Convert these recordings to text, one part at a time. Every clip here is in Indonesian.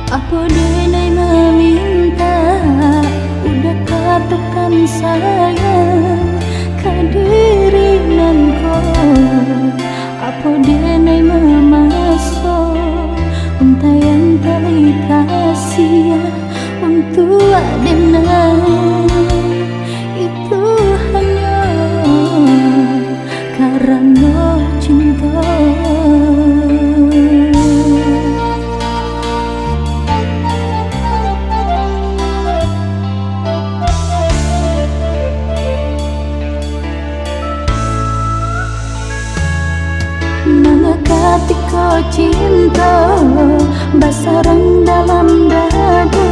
Apa denai meminta, udah katakan sayang kadirinan kau. Apa denai memasuk untayan tali kasih untuk denai itu hanya karena cinta. Mengekati kau cinta basarang dalam dada,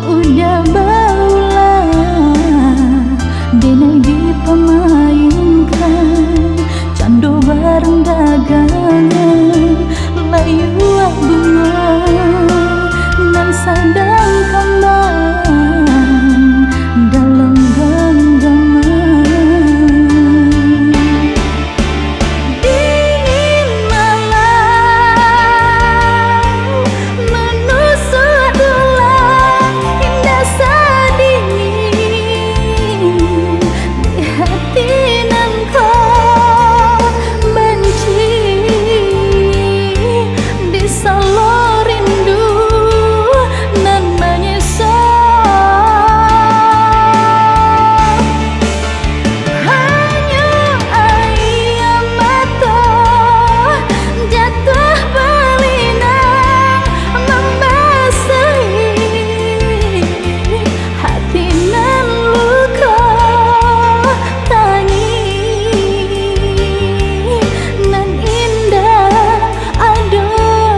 udah baulah denai dipemainkan candu bareng dagangan layu bunga nan sadang kembang dalam genggaman. Dingin malam menusuk tulang, indah sadingin di hati nan kau benci, di salo rindu nan menyesal. Hanya air mata jatuh berlinang membasahi hati nan luka tangis nan indah ador-ador.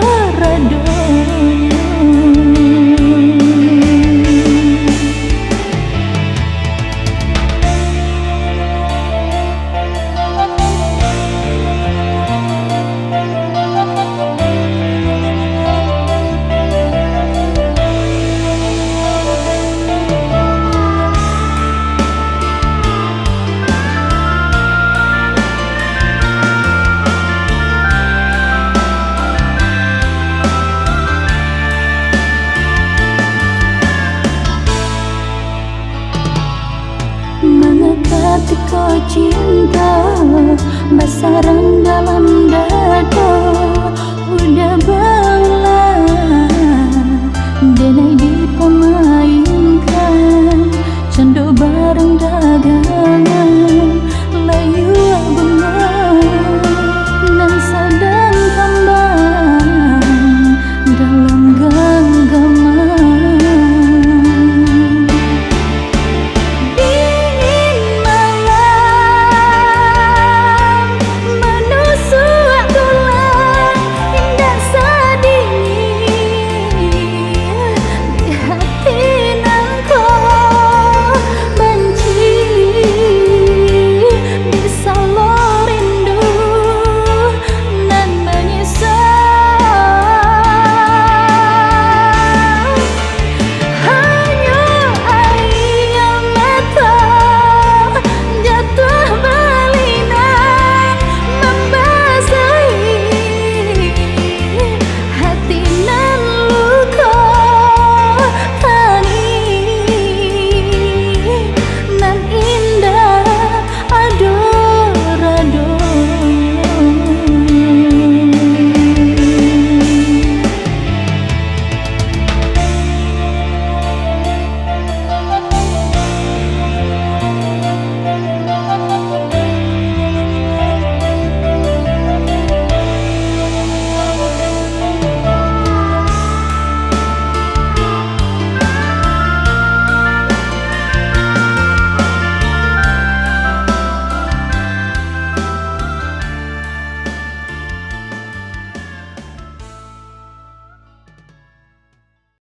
Mengekati kau cinta basarang dalam dada, udah